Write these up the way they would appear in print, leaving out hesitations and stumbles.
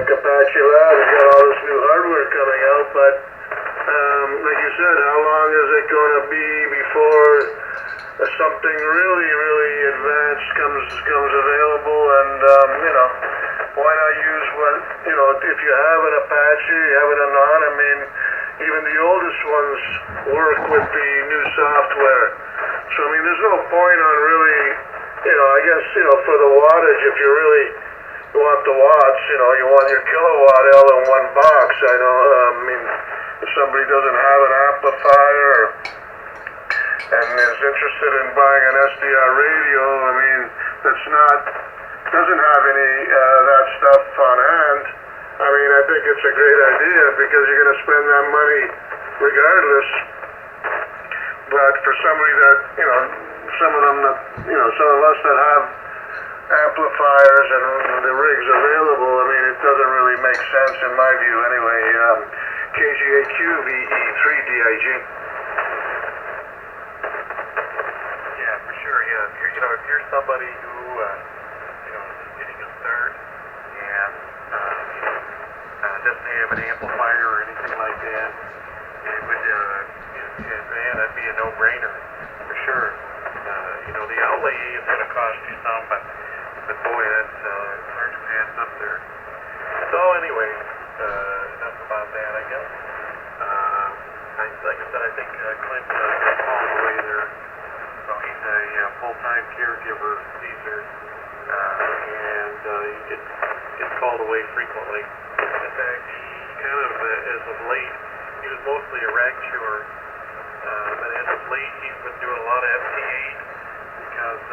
Apache Lab has got all this new hardware coming out, but like you said, how long is it going to be before something really, really advanced comes available? And why not use what if you have an Apache, you have an Anon. I mean, even the oldest ones work with the new software. So I mean, there's no point on really, I guess for the wattage, if you really want the watts, you want your kilowatt L in one box. I know. I mean, if somebody doesn't have an amplifier and is interested in buying an SDR radio, I mean, doesn't have any that stuff on hand. I mean, I think it's a great idea because you're going to spend that money regardless. But for somebody that, some of them that, some of us that have amplifiers and the rigs available, I mean, it doesn't really make sense in my view anyway. KGAQ VE3DIG. Yeah, for sure. Yeah, if you're somebody who is just getting a start and doesn't have an amplifier or anything like that, it would, man, that'd be a no-brainer for sure. The outlay is going to cost you some, but boy, that's hard to pass up there. So anyway, enough about that, I guess. Like I said, I think Clint called away there. So he's a full-time caregiver, Caesar, and he gets called away frequently. In fact, he kind of, as of late, he was mostly a ragchewer, but as of late, he's been doing a lot of FT8 because,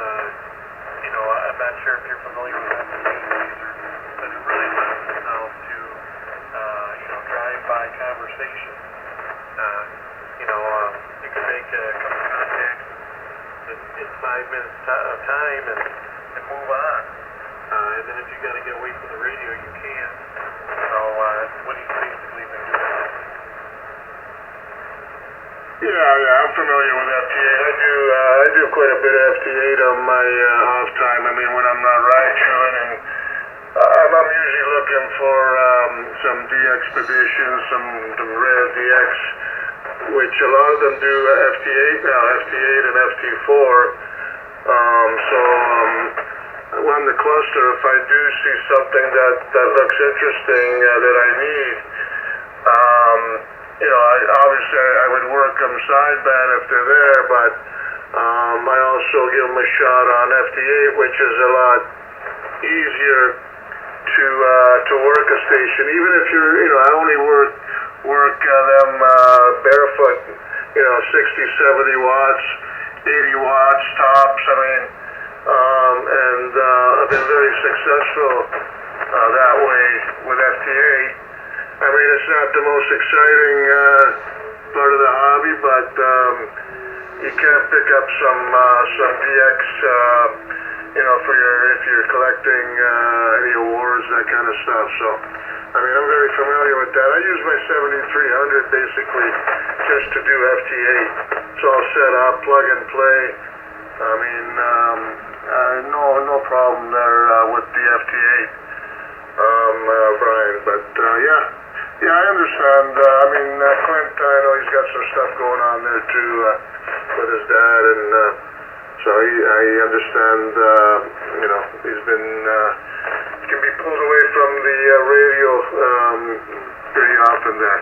I'm not sure if you're familiar with FT8, Caesar, but it really lends itself to, drive-by conversation. You can make a couple contacts in 5 minutes of time and move on. And then if you got to get away from the radio, you can. So what he's basically been doing. Yeah, I'm familiar with FT8. I do quite a bit of FT8 on my off time. I mean, when I'm not ragchewing, and I'm usually looking for some DX expeditions, some rare DX, which a lot of them do FT8 now, FT8 and FT4. On the cluster, if I do see something that looks interesting that I need, I would work them sideband if they're there, but I also give them a shot on FT8, which is a lot easier to work a station. Even if you're, I only work them barefoot, 60, 70 watts, 80 watts tops. I mean, and I've been very successful that way with FT8. I mean, it's not the most exciting part of the hobby, but you can pick up some DX, if you're collecting any awards, that kind of stuff. So, I mean, I'm very familiar with that. I use my 7300 basically just to do FT8. It's all set up, plug and play. I mean, no problem there with the FT8, Brian. But yeah, I understand. Clint, I know he's got some stuff going on there too with his dad, and so I understand. He's been can be pulled away from the radio pretty often there.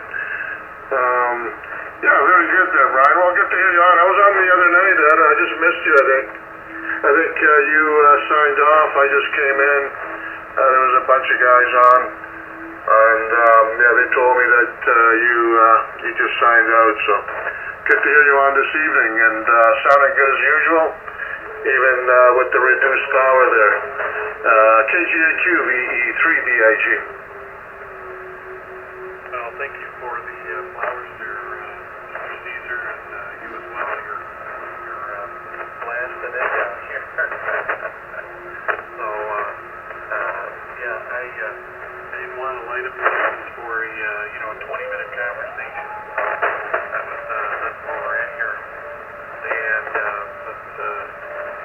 Yeah, very good there, Brian. Well, good to hear you on. I was on the other night. I just missed you, I think. I think you signed off. I just came in. There was a bunch of guys on, and they told me that you just signed out. So good to hear you on this evening, and sounding good as usual, even with the reduced power there. KGAQ VE3DIG. Well, thank you for the flowers there, Mr. Caesar, and you as well. You're blasting it down here. So, I didn't want to light up things for a 20-minute conversation. That's where we're at here. And that's the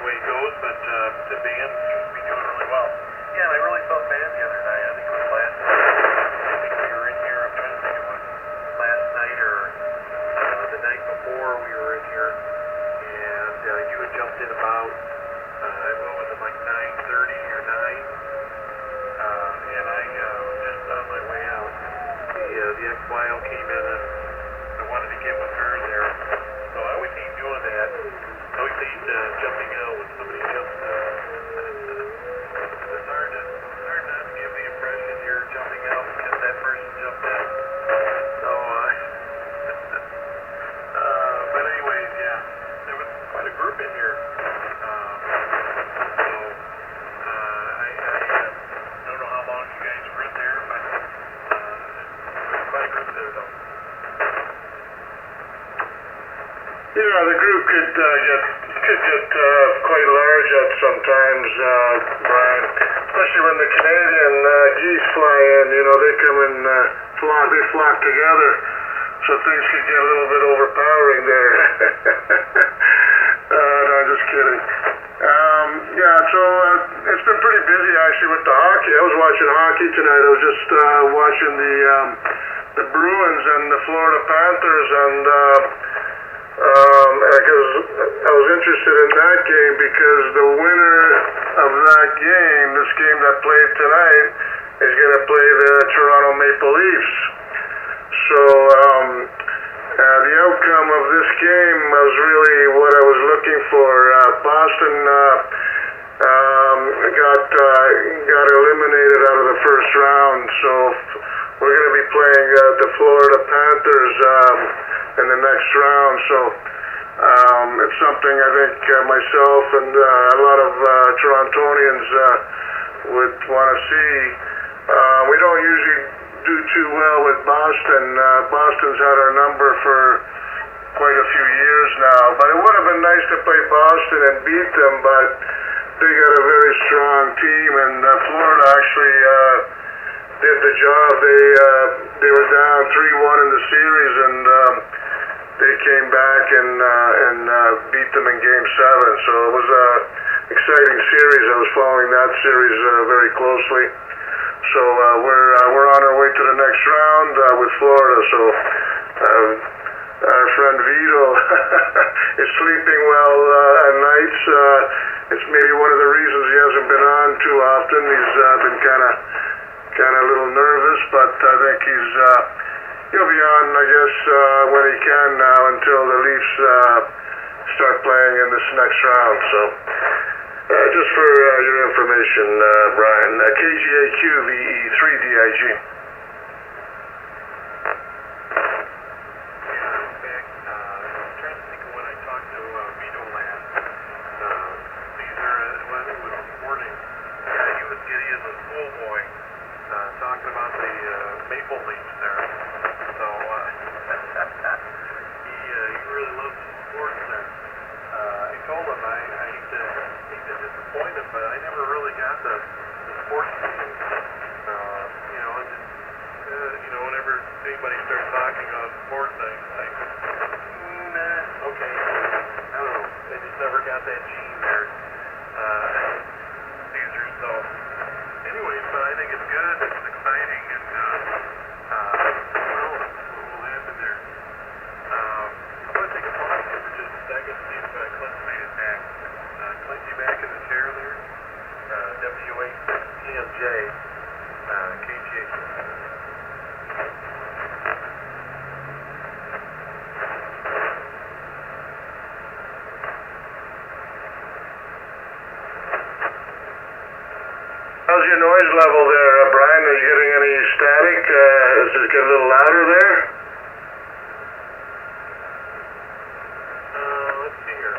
way it goes, but the band seems to be doing really well. Yeah, and I really felt bad the other night. I think it was last night. while came in and I wanted to get with her there. So I always hate doing that. I always hate jumping out when somebody jumps out. It's hard not to give the impression you're jumping out because that person jumped in. So, but anyways, yeah, there was quite a group in here. I don't know how long you guys were in there, but there was quite a group there, though. Yeah, the group could get quite large at sometimes, Brian. Especially when the Canadian geese fly in, you know, they come and flock together, so things could get a little bit overpowering there. No, I'm just kidding. Yeah, so it's been pretty busy actually with the hockey. I was watching hockey tonight. I was just watching the Bruins and the Florida Panthers, and because I was interested in that game because the winner of that game, this game that played tonight, is going to play the Toronto Maple Leafs. So the outcome of this game was really what I was looking for. Boston got eliminated out of the first round, so we're going to be playing the Florida Panthers in the next round. So it's something I think myself and a lot of Torontonians would want to see. We don't usually do too well with Boston. Boston's had our number for quite a few years now, but it would have been nice to play Boston and beat them, but they got a very strong team, and Florida actually did the job. They were down 3-1 in the series, and they came back and beat them in Game 7. So it was a exciting series. I was following that series very closely. So we're on our way to the next round with Florida. So our friend Vito is sleeping well at nights. It's maybe one of the reasons he hasn't been on too often. He's been kind of a little nervous, but I think he'll be on, I guess, when he can now until the Leafs start playing in this next round. So just for your information, Brian, KGAQVE3DIG. Talking about the Maple Leafs there. So he really loves the sports there. I told him I hate to disappoint him, but I never really got the sports thing. Whenever anybody starts talking about sports, okay. I don't know. I just never got that gene there. Caesar, so anyways, but I think it's good. It's exciting, and what will happen there? I'm going to take a pause here for just a second to see if Clint's made it back. Clint, you back in the chair there? W8TMJ, KGH. How's your noise level there, Brian? Are you getting any static? Does it get a little louder there? Let's see here.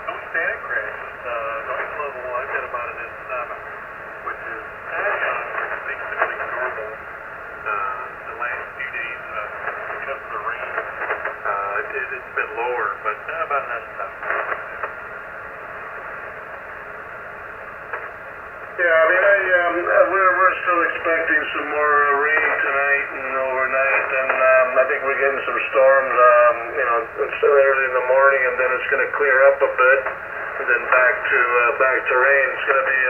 No static crash. Noise level, I've got about it at 7, which is basically normal. The last few days, because of the rain, it's been lower, but about an S7. Yeah, I mean, we're still expecting some more rain tonight and overnight, and I think we're getting some storms. It's still early in the morning, and then it's going to clear up a bit, and then back to rain. It's going to be